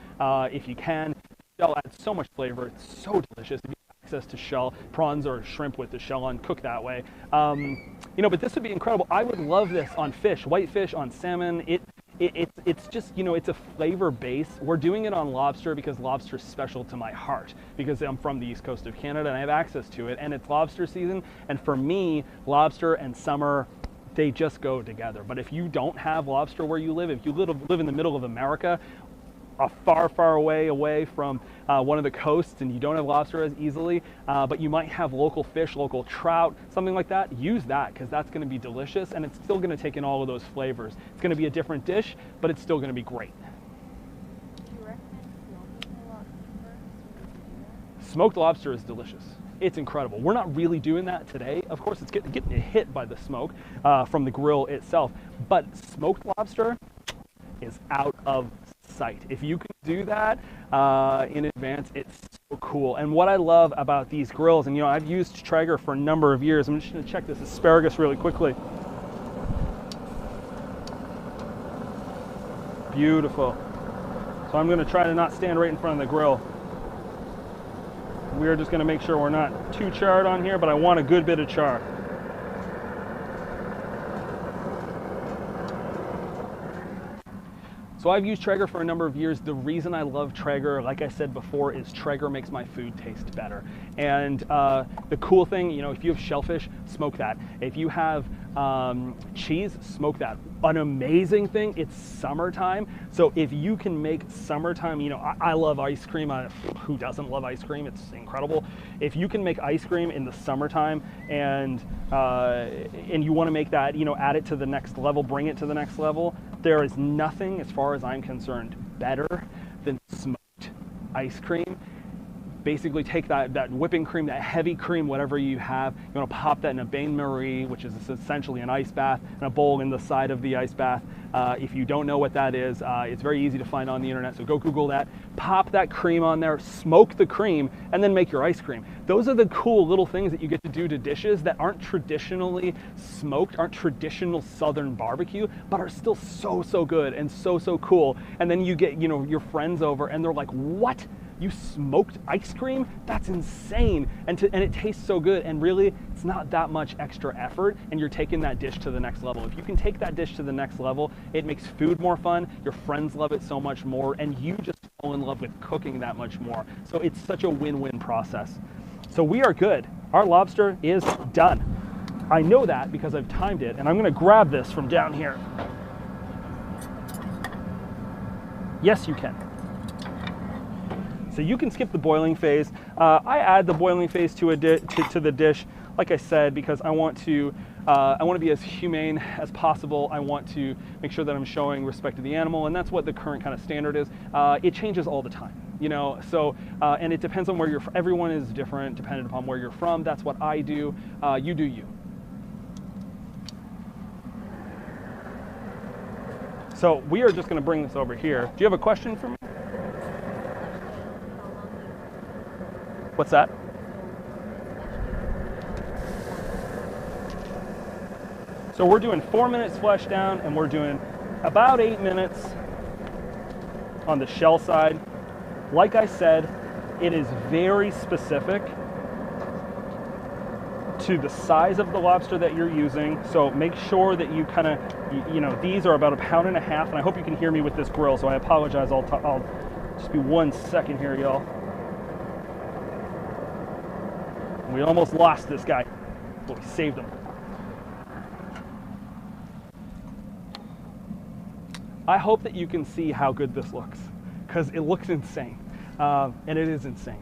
if you can. Shell adds so much flavor. It's so delicious. If you have access to shell, prawns or shrimp with the shell on, cook that way. You know, but this would be incredible. I would love this on fish, whitefish, on salmon. It's just, you know, it's a flavor base. We're doing it on lobster because lobster is special to my heart, because I'm from the east coast of Canada and I have access to it, and it's lobster season. And for me, lobster and summer, they just go together. But if you don't have lobster where you live, if you live in the middle of America, far away from one of the coasts, and you don't have lobster as easily, but you might have local fish, local trout, something like that, use that, because that's going to be delicious, and it's still going to take in all of those flavors. It's going to be a different dish, but it's still going to be great. Do you recommend smoking the lobster first? Smoked lobster is delicious. It's incredible. We're not really doing that today. Of course, it's getting hit by the smoke from the grill itself, but smoked lobster is out of sight. If you can do that in advance, it's so cool. And what I love about these grills, and you know, I've used Traeger for a number of years. I'm just going to check this asparagus really quickly. Beautiful. So I'm going to try to not stand right in front of the grill. We're just going to make sure we're not too charred on here, but I want a good bit of char. So I've used Traeger for a number of years. The reason I love Traeger, like I said before, is Traeger makes my food taste better. And the cool thing, you know, if you have shellfish, smoke that. If you have cheese, smoke that. An amazing thing, it's summertime. So if you can make summertime, you know, I love ice cream. Who doesn't love ice cream? It's incredible. If you can make ice cream in the summertime and you want to make that, you know, add it to the next level, bring it to the next level, there is nothing, as far as I'm concerned, better than smoked ice cream. Basically take that whipping cream, that heavy cream, whatever you have, you want to pop that in a bain-marie, which is essentially an ice bath, and a bowl in the side of the ice bath. If you don't know what that is, it's very easy to find on the internet, so go Google that. Pop that cream on there, smoke the cream, and then make your ice cream. Those are the cool little things that you get to do to dishes that aren't traditionally smoked, aren't traditional Southern barbecue, but are still so good and so cool. And then you get, you know, your friends over and they're like, what? You smoked ice cream? That's insane. And it tastes so good. And really, it's not that much extra effort, and you're taking that dish to the next level. If you can take that dish to the next level, it makes food more fun, your friends love it so much more, and you just fall in love with cooking that much more. So it's such a win-win process. So we are good. Our lobster is done. I know that because I've timed it, and I'm gonna grab this from down here. Yes, you can. So you can skip the boiling phase. I add the boiling phase to the dish, like I said, because I want to be as humane as possible. I want to make sure that I'm showing respect to the animal, and that's what the current kind of standard is. It changes all the time, you know. So and it depends on where you're. Everyone is different, depending upon where you're from. That's what I do. You do you. So we are just going to bring this over here. Do you have a question for me? What's that? So we're doing 4 minutes flesh down, and we're doing about 8 minutes on the shell side. Like I said, it is very specific to the size of the lobster that you're using. So make sure that you kind of, you know, these are about 1.5 pounds, and I hope you can hear me with this grill, so I apologize. I'll just be 1 second here, y'all. We almost lost this guy, but we saved him. I hope that you can see how good this looks, because it looks insane, and it is insane.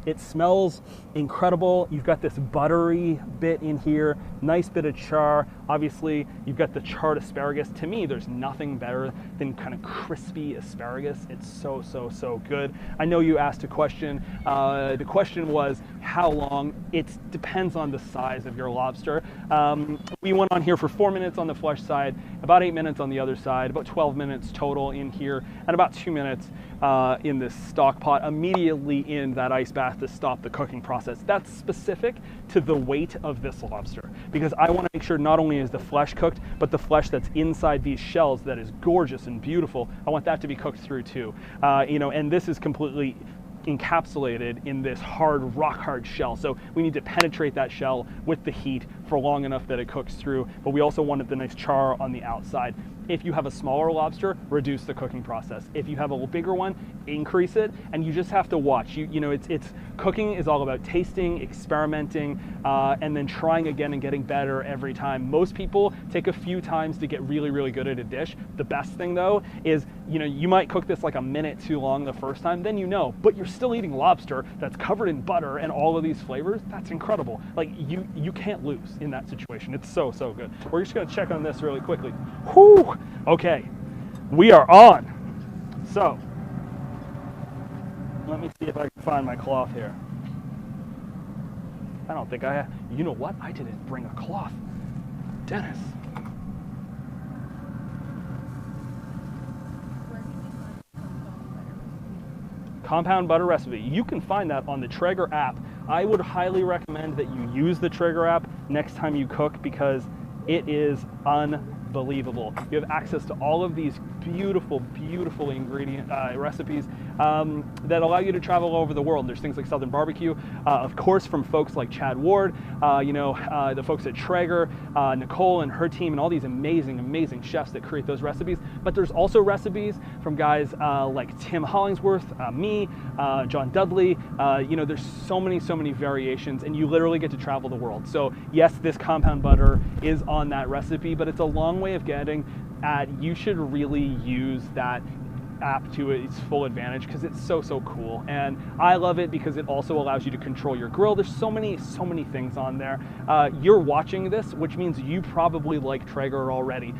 It smells incredible. You've got this buttery bit in here, nice bit of char. Obviously, you've got the charred asparagus. To me, there's nothing better than kind of crispy asparagus. It's so good. I know you asked a question. The question was, how long. It depends on the size of your lobster. We went on here for 4 minutes on the flesh side, about 8 minutes on the other side, about 12 minutes total in here, and about 2 minutes in this stock pot immediately in that ice bath to stop the cooking process. That's specific to the weight of this lobster, because I want to make sure not only is the flesh cooked, but the flesh that's inside these shells that is gorgeous and beautiful, I want that to be cooked through too. And this is completely encapsulated in this hard, rock hard shell. So we need to penetrate that shell with the heat for long enough that it cooks through, but we also wanted the nice char on the outside. If you have a smaller lobster, reduce the cooking process. If you have a little bigger one, increase it, and you just have to watch. It's cooking is all about tasting, experimenting, and then trying again and getting better every time. Most people take a few times to get really, really good at a dish. The best thing though is, you might cook this like a minute too long the first time, then but you're still eating lobster that's covered in butter and all of these flavors. That's incredible. Like you can't lose in that situation. It's so, so good. We're just gonna check on this really quickly. Whew. Okay, we are on. So, let me see if I can find my cloth here. I don't think I have. You know what? I didn't bring a cloth. Dennis. Compound butter recipe. You can find that on the Traeger app. I would highly recommend that you use the Traeger app next time you cook, because it is unbelievable. You have access to all of these beautiful, beautiful ingredient recipes that allow you to travel all over the world. There's things like Southern barbecue, of course, from folks like Chad Ward, the folks at Traeger, Nicole and her team, and all these amazing, amazing chefs that create those recipes. But there's also recipes from guys like Tim Hollingsworth, me, John Dudley. There's so many variations, and you literally get to travel the world. So yes, this compound butter is on that recipe, but it's a long way of getting at. You should really use that app to its full advantage, because it's so, so cool. And I love it because it also allows you to control your grill. There's so many things on there. You're watching this, which means you probably like Traeger already.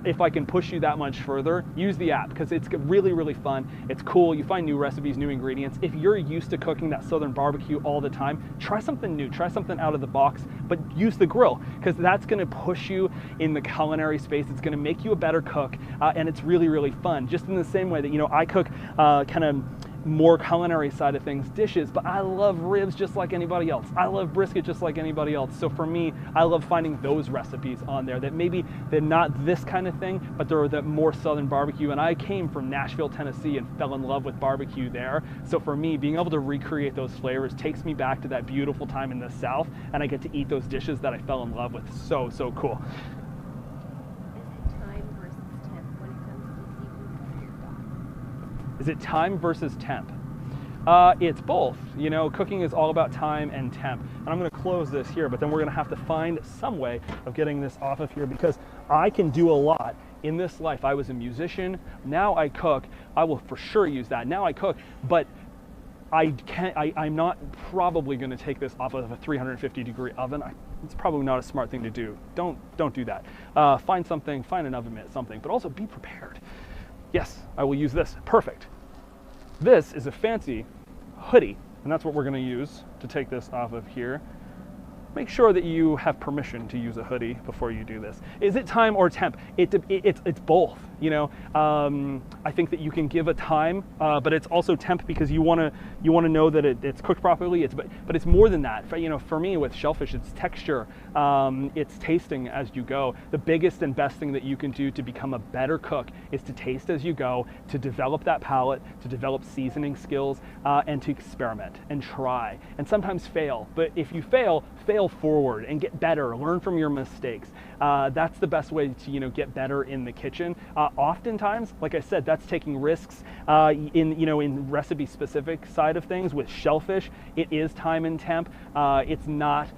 If I can push you that much further, use the app, because it's really, really fun. It's cool. You find new recipes, new ingredients. If you're used to cooking that Southern barbecue all the time, try something new, try something out of the box, but use the grill, because that's going to push you in the culinary space. It's going to make you a better cook, and it's really, really fun. Just in the same way that, I cook kind of more culinary side of things, dishes, but I love ribs just like anybody else. I love brisket just like anybody else. So for me, I love finding those recipes on there that maybe they're not this kind of thing, but they're the more Southern barbecue. And I came from Nashville, Tennessee, and fell in love with barbecue there. So for me, being able to recreate those flavors takes me back to that beautiful time in the South, and I get to eat those dishes that I fell in love with. So, so cool. Is it time versus temp? It's both. Cooking is all about time and temp. And I'm going to close this here, but then we're going to have to find some way of getting this off of here, because I can do a lot in this life. I was a musician. Now I cook. I will for sure use that. Now I cook, but I'm not probably going to take this off of a 350-degree oven. It's probably not a smart thing to do. Don't do that. Find an oven mitt, something, but also be prepared. Yes, I will use this. Perfect. This is a fancy hoodie, and that's what we're going to use to take this off of here. Make sure that you have permission to use a hoodie before you do this. Is it time or temp? It's both. I think that you can give a time, but it's also temp, because you want to know that it's cooked properly. But it's more than that. For me with shellfish, it's texture. It's tasting as you go. The biggest and best thing that you can do to become a better cook is to taste as you go, to develop that palate, to develop seasoning skills, and to experiment and try, and sometimes fail. But if you fail forward and get better, learn from your mistakes. That's the best way to get better in the kitchen. Oftentimes, like I said, that's taking risks in recipe specific side of things. With shellfish, it is time and temp. It's not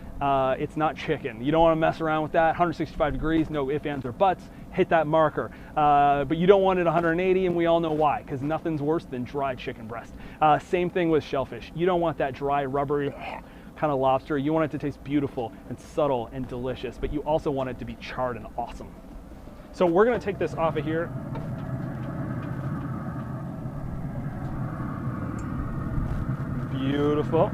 chicken. You don't want to mess around with that. 165 degrees, no ifs, ands, or buts. Hit that marker. But you don't want it 180, and we all know why, because nothing's worse than dry chicken breast. Same thing with shellfish. You don't want that dry, rubbery kind of lobster. You want it to taste beautiful and subtle and delicious, but you also want it to be charred and awesome. So we're going to take this off of here. Beautiful.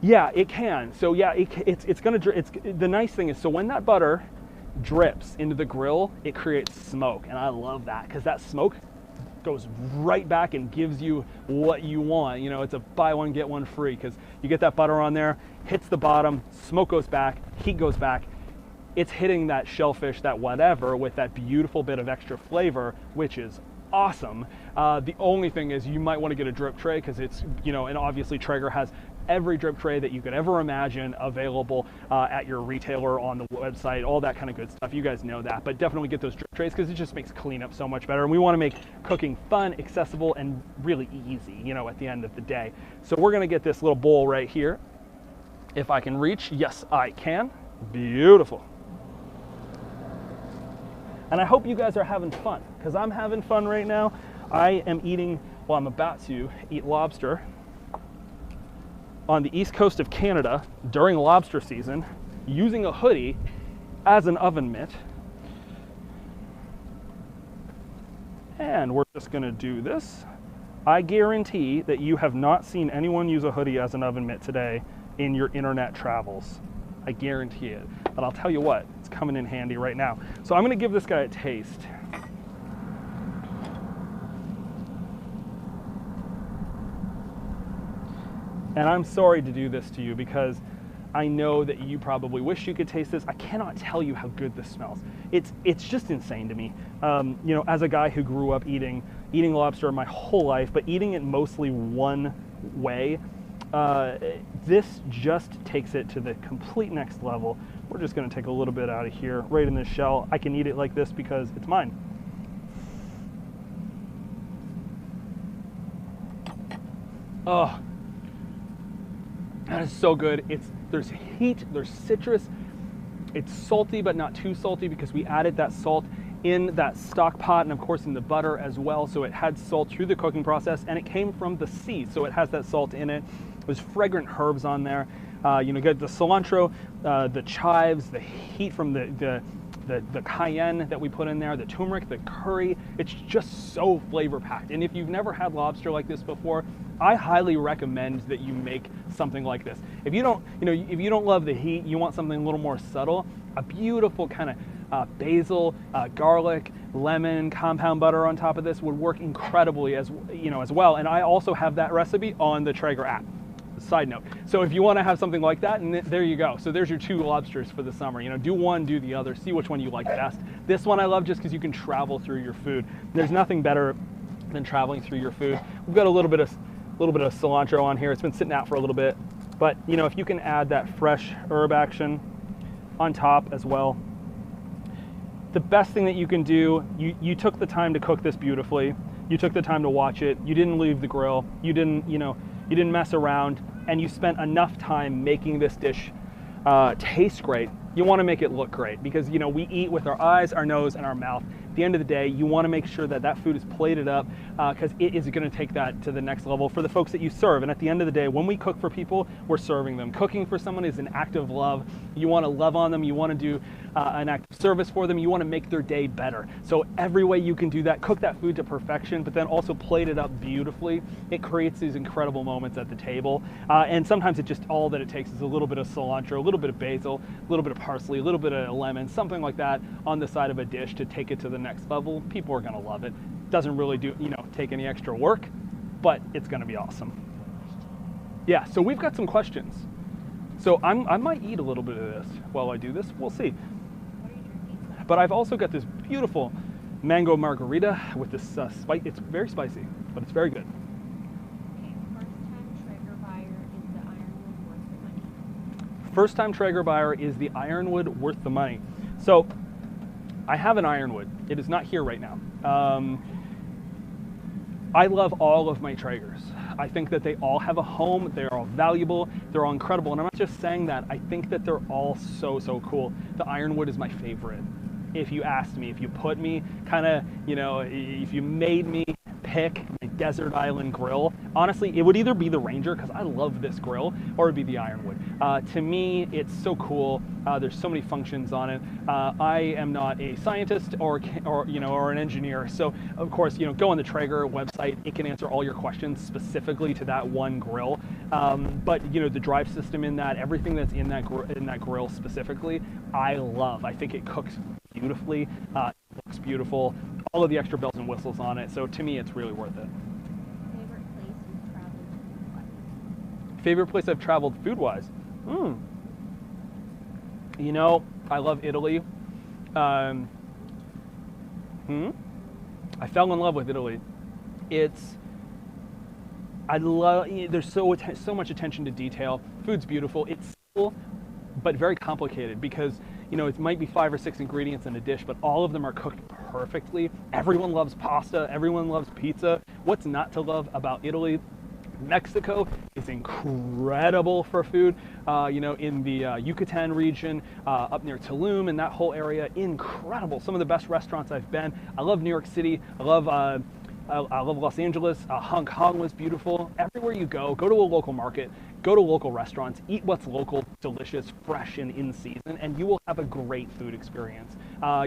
Yeah, it can. So yeah, it's gonna. It's the nice thing is, so when that butter drips into the grill, it creates smoke, and I love that because that smoke goes right back and gives you what you want. You know, it's a buy one get one free because you get that butter on there, hits the bottom, smoke goes back, heat goes back. It's hitting that shellfish, that whatever, with that beautiful bit of extra flavor, which is awesome. The only thing is you might want to get a drip tray because it's, you know, and obviously Traeger has every drip tray that you could ever imagine available at your retailer, on the website, all that kind of good stuff. You guys know that, but definitely get those drip trays because it just makes cleanup so much better. And we want to make cooking fun, accessible, and really easy, you know, at the end of the day. So we're going to get this little bowl right here. If I can reach, yes, I can. Beautiful. And I hope you guys are having fun because I'm having fun right now. I am eating, well, I'm about to eat lobster on the east coast of Canada during lobster season using a hoodie as an oven mitt. And we're just gonna do this. I guarantee that you have not seen anyone use a hoodie as an oven mitt today in your internet travels. I guarantee it. But I'll tell you what, it's coming in handy right now. So I'm gonna give this guy a taste. And I'm sorry to do this to you because I know that you probably wish you could taste this. I cannot tell you how good this smells. It's just insane to me. You know, as a guy who grew up eating lobster my whole life, but eating it mostly one way, this just takes it to the complete next level. We're just gonna take a little bit out of here, right in the shell. I can eat it like this because it's mine. Oh, that is so good. There's heat, there's citrus. It's salty, but not too salty because we added that salt in that stock pot and of course in the butter as well. So it had salt through the cooking process and it came from the sea. So it has that salt in it. There's fragrant herbs on there. You know, get the cilantro, the chives, the heat from the cayenne that we put in there, the turmeric, the curry. It's just so flavor packed. And if you've never had lobster like this before, I highly recommend that you make something like this. If you don't, you know, if you don't love the heat, you want something a little more subtle, a beautiful kind of basil, garlic, lemon, compound butter on top of this would work incredibly as well. And I also have that recipe on the Traeger app. Side note. So if you want to have something like that, and there you go. So there's your two lobsters for the summer. You know, do one, do the other, see which one you like best. This one I love just because you can travel through your food. There's nothing better than traveling through your food. We've got a little bit of cilantro on here. It's been sitting out for a little bit, but you know, if you can add that fresh herb action on top as well. The best thing that you can do, you took the time to cook this beautifully. You took the time to watch it. You didn't leave the grill. You didn't mess around, and you spent enough time making this dish taste great. You want to make it look great because, you know, we eat with our eyes, our nose, and our mouth. At the end of the day, you want to make sure that that food is plated up because it is going to take that to the next level for the folks that you serve. And at the end of the day, when we cook for people, we're serving them. Cooking for someone is an act of love. You want to love on them. You want to do an act of service for them. You want to make their day better. So every way you can do that, cook that food to perfection, but then also plate it up beautifully. It creates these incredible moments at the table. And sometimes it just, all that it takes is a little bit of cilantro, a little bit of basil, a little bit of parsley, a little bit of lemon, something like that on the side of a dish to take it to the next level. People are going to love it. Doesn't really do, take any extra work, but it's going to be awesome. Yeah, so we've got some questions. So I might eat a little bit of this while I do this. We'll see. But I've also got this beautiful mango margarita with this spice. It's very spicy, but it's very good. First time Traeger buyer is the Ironwood worth the money. So I have an Ironwood. It is not here right now. I love all of my Traegers. I think that they all have a home. They're all valuable. They're all incredible. And I'm not just saying that. I think that they're all so, so cool. The Ironwood is my favorite. If you asked me, if you put me if you made me pick my desert island grill, honestly, it would either be the Ranger, because I love this grill, or it'd be the Ironwood. To me, it's so cool. There's so many functions on it. I am not a scientist or an engineer, so of course, go on the Traeger website. It can answer all your questions specifically to that one grill. But the drive system in that, everything that's in that grill specifically, I love. I think it cooks beautifully. It looks beautiful. All of the extra bells and whistles on it. So to me, it's really worth it. Favorite place you've traveled food-wise? Favorite place I've traveled food-wise? I love Italy. I fell in love with Italy. There's so much attention to detail. Food's beautiful. It's simple, but very complicated because, it might be 5 or 6 ingredients in a dish, but all of them are cooked perfectly. Everyone loves pasta. Everyone loves pizza. What's not to love about Italy? Mexico is incredible for food. In the Yucatan region, up near Tulum and that whole area, incredible. Some of the best restaurants I've been. I love New York City. I love Los Angeles. Hong Kong was beautiful. Everywhere you go to a local market, go to local restaurants, eat what's local, delicious, fresh, and in season, and you will have a great food experience.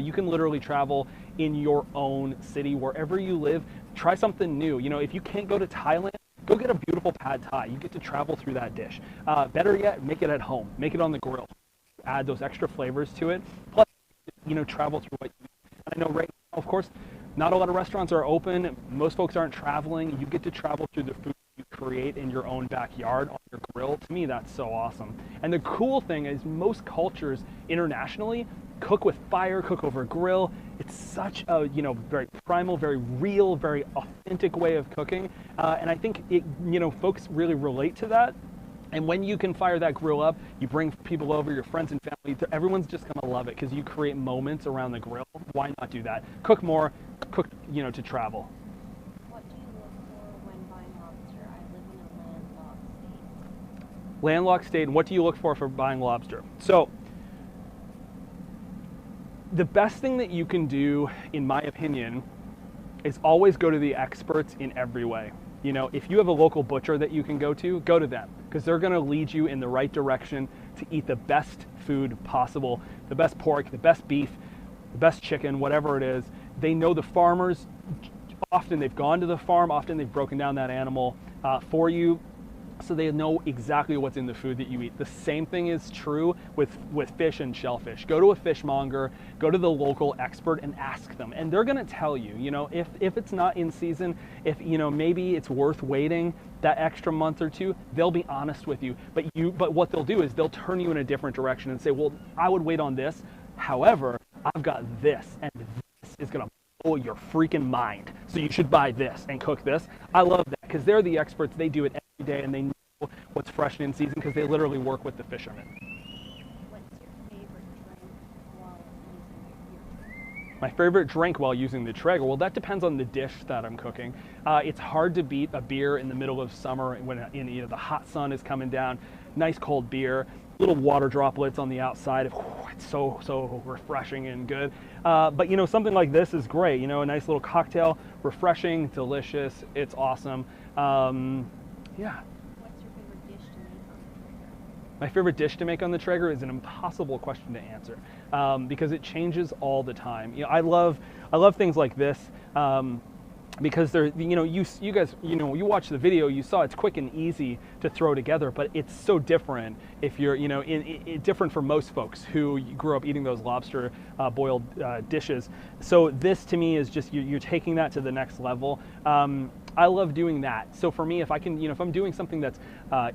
You can literally travel in your own city, wherever you live. Try something new. If you can't go to Thailand, go get a beautiful pad thai. You get to travel through that dish. Better yet, make it at home. Make it on the grill. Add those extra flavors to it. Plus, travel through what you eat. I know right now, of course, not a lot of restaurants are open. Most folks aren't traveling. You get to travel through the food you create in your own backyard on your grill. To me, that's so awesome. And the cool thing is most cultures internationally cook with fire, cook over a grill. It's such a, very primal, very real, very authentic way of cooking. And I think folks really relate to that. And when you can fire that grill up, you bring people over, your friends and family, everyone's just gonna love it because you create moments around the grill. Why not do that? Cook more, cook, to travel. What do you look for when buying lobster? I live in a landlocked state. Landlocked state, and what do you look for buying lobster? So, the best thing that you can do, in my opinion, is always go to the experts in every way. If you have a local butcher that you can go to them, because they're gonna lead you in the right direction to eat the best food possible, the best pork, the best beef, the best chicken, whatever it is. They know the farmers. Often they've gone to the farm, often they've broken down that animal for you, so they know exactly what's in the food that you eat. The same thing is true with fish and shellfish. Go to a fishmonger, go to the local expert and ask them. And they're gonna tell you, if it's not in season, if, maybe it's worth waiting that extra month or two, they'll be honest with you. But what they'll do is they'll turn you in a different direction and say, well, I would wait on this. However, I've got this, and this is gonna blow your freaking mind. So you should buy this and cook this. I love that because they're the experts. They do it every day and they know what's fresh and in season because they literally work with the fishermen. What's your favorite drink while using your My favorite drink while using the Traeger? Well, that depends on the dish that I'm cooking. It's hard to beat a beer in the middle of summer when the hot sun is coming down. Nice cold beer, little water droplets on the outside. It's so refreshing and good. But something like this is great. A nice little cocktail, refreshing, delicious. It's awesome. Yeah. What's your favorite dish to make on the Traeger? My favorite dish to make on the Traeger is an impossible question to answer because it changes all the time. I love things like this because they're, you guys, you watch the video, you saw it's quick and easy to throw together, but it's so different if you're, different for most folks who grew up eating those lobster boiled dishes. So this to me is just, you're taking that to the next level. I love doing that. So for me, if I can, if I'm doing something that's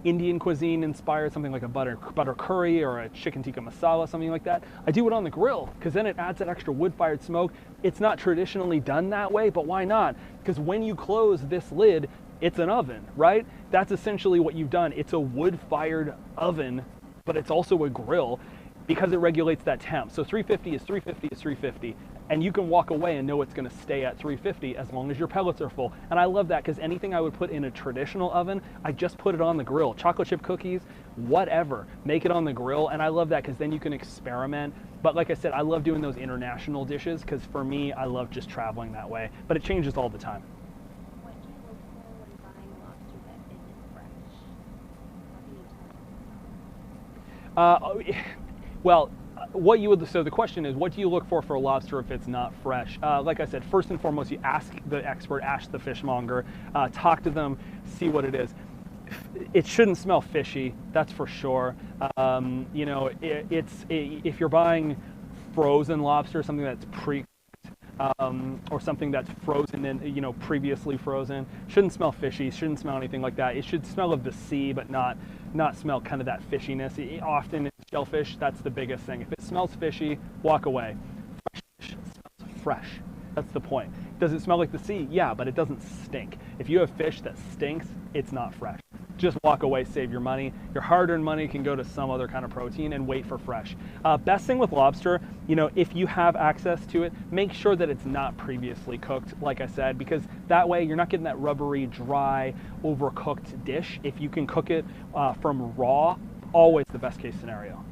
Indian cuisine inspired, something like a butter curry or a chicken tikka masala, something like that, I do it on the grill because then it adds that extra wood-fired smoke. It's not traditionally done that way, but why not? Because when you close this lid, it's an oven, right? That's essentially what you've done. It's a wood-fired oven, but it's also a grill because it regulates that temp. So 350 is 350 is 350. And you can walk away and know it's gonna stay at 350 as long as your pellets are full. And I love that because anything I would put in a traditional oven, I just put it on the grill. Chocolate chip cookies, whatever, make it on the grill. And I love that because then you can experiment. But like I said, I love doing those international dishes because for me, I love just traveling that way. But it changes all the time. What do you look Well, so the question is, what do you look for a lobster if it's not fresh? Like I said, first and foremost, you ask the expert, ask the fishmonger, talk to them, see what it is. It shouldn't smell fishy, that's for sure. You know, if you're buying frozen lobster, something that's or something that's frozen and, you know, previously frozen, shouldn't smell fishy, shouldn't smell anything like that. It should smell of the sea, but not smell kind of that fishiness. Often in shellfish, that's the biggest thing. If it smells fishy, walk away. Fresh fish smells fresh. That's the point. Does it smell like the sea? Yeah, but it doesn't stink. If you have fish that stinks, it's not fresh. Just walk away, save your money. Your hard-earned money can go to some other kind of protein and wait for fresh. Best thing with lobster, you know, if you have access to it, make sure that it's not previously cooked, like I said, because that way you're not getting that rubbery, dry, overcooked dish. If you can cook it from raw, always the best case scenario.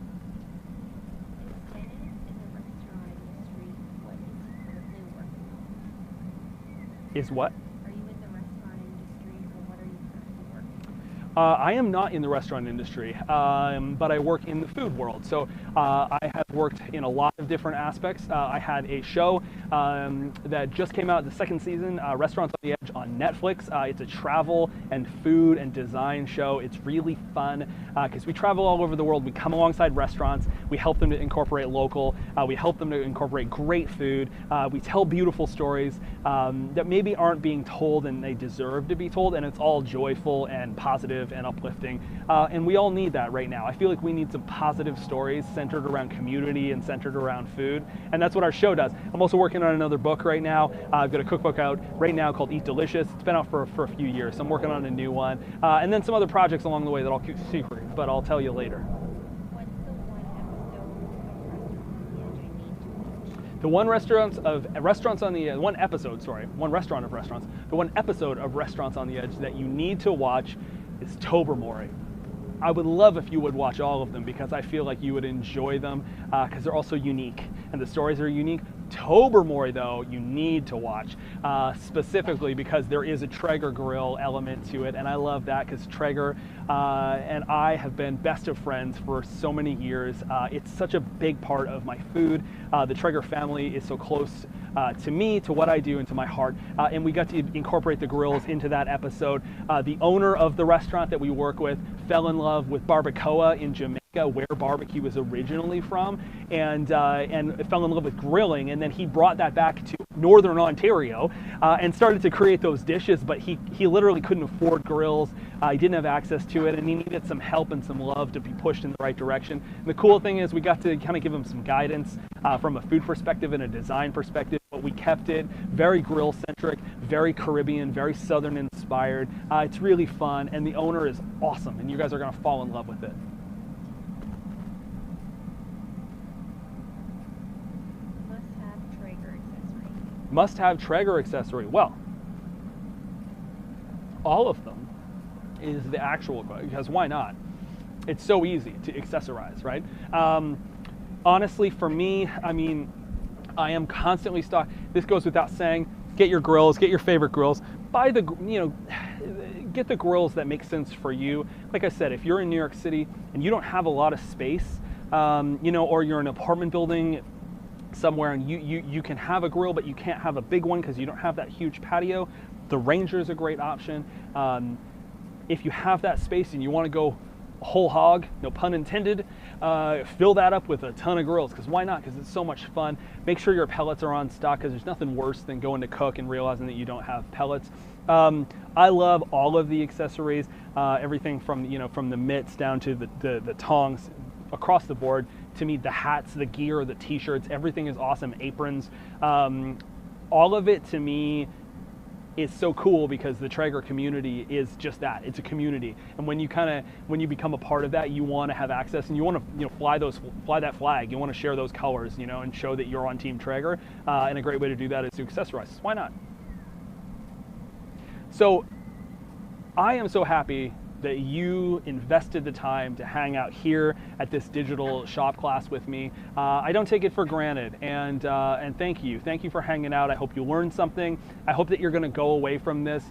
Is what? Are you in the restaurant industry, or what are you currently working on? I am not in the restaurant industry, but I work in the food world. So I have worked in a lot of different aspects. I had a show that just came out, the second season, Restaurants on the Edge on Netflix. It's a travel and food and design show. It's really fun because we travel all over the world. We come alongside restaurants. We help them to incorporate local. We help them to incorporate great food. We tell beautiful stories that maybe aren't being told and they deserve to be told, and it's all joyful and positive and uplifting. And we all need that right now. I feel like we need some positive stories centered around community and centered around food, and that's what our show does. I'm also working on another book right now. I've got a cookbook out right now called Eat Delicious. It's been out for a few years, so I'm working on a new one. And then some other projects along the way that I'll keep secret, but I'll tell you later. What's the one episode of Restaurants on the Edge I need to watch? The one restaurant of Restaurants on the Edge, one restaurant of restaurants, the one episode of Restaurants on the Edge that you need to watch is Tobermory. I would love if you would watch all of them because I feel like you would enjoy them because they're also unique and the stories are unique. Tobermory, though, you need to watch specifically because there is a Traeger grill element to it, and I love that because Traeger and I have been best of friends for so many years. It's such a big part of my food. The Traeger family is so close to me, to what I do, and to my heart, and we got to incorporate the grills into that episode. The owner of the restaurant that we work with fell in love with barbacoa in Jamaica, where barbecue was originally from, and fell in love with grilling, and then he brought that back to Northern Ontario and started to create those dishes, but he literally couldn't afford grills. He didn't have access to it, and he needed some help and some love to be pushed in the right direction. And the cool thing is we got to kind of give him some guidance from a food perspective and a design perspective, but we kept it very grill-centric, very Caribbean, very Southern inspired. It's really fun, and the owner is awesome, and you guys are going to fall in love with it. Must-have Traeger accessory. Must-have Traeger accessory. Well, all of them is the actual, because why not? It's so easy to accessorize, right? Honestly, for me, I mean, I am constantly stocked. This goes without saying. Get your grills, get your favorite grills. Buy the, get the grills that make sense for you. Like I said, if you're in New York City and you don't have a lot of space, or you're in an apartment building somewhere and you can have a grill, but you can't have a big one because you don't have that huge patio, the Ranger is a great option. If you have that space and you want to go whole hog, no pun intended, fill that up with a ton of grills, because why not? Because it's so much fun. Make sure your pellets are on stock, because there's nothing worse than going to cook and realizing that you don't have pellets. I love all of the accessories, everything from from the mitts down to the tongs, across the board. To me, the hats, the gear, the t-shirts, everything is awesome. Aprons, all of it to me is so cool, because the Traeger community is just that. It's a community, and when you become a part of that, you want to have access, and you want to fly that flag. You want to share those colors, and show that you're on Team Traeger. And a great way to do that is to accessorize. Why not? So I am so happy that you invested the time to hang out here at this digital shop class with me. I don't take it for granted, and thank you. Thank you for hanging out. I hope you learned something. I hope that you're gonna go away from this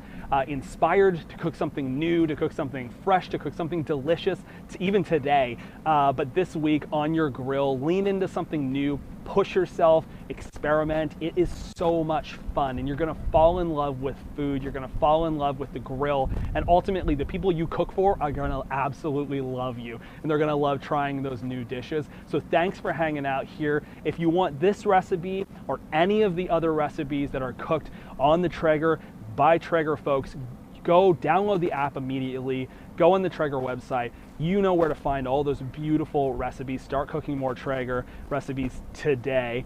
inspired to cook something new, to cook something fresh, to cook something delicious, even today. But this week on your grill, lean into something new, push yourself, experiment. It is so much fun, and you're gonna fall in love with food. You're gonna fall in love with the grill, and ultimately the people you cook for are gonna absolutely love you, and they're gonna love trying those new dishes. So thanks for hanging out here. If you want this recipe or any of the other recipes that are cooked on the Traeger by Traeger folks, go download the app immediately, go on the Traeger website. You know where to find all those beautiful recipes. Start cooking more Traeger recipes today.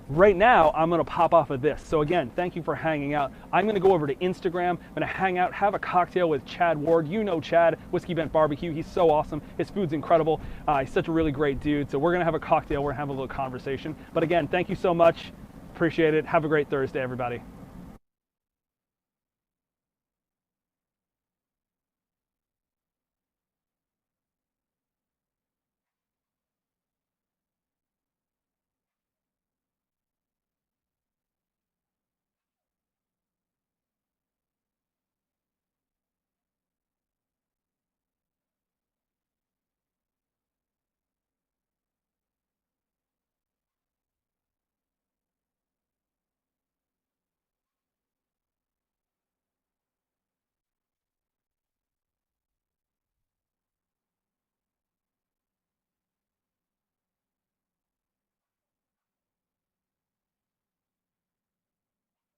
Right now, I'm gonna pop off of this. So again, thank you for hanging out. I'm gonna go over to Instagram. I'm gonna hang out, have a cocktail with Chad Ward. You know Chad, Whiskey Bent Barbecue. He's so awesome. His food's incredible. He's such a really great dude. So we're gonna have a cocktail. We're gonna have a little conversation. But again, thank you so much. Appreciate it. Have a great Thursday, everybody.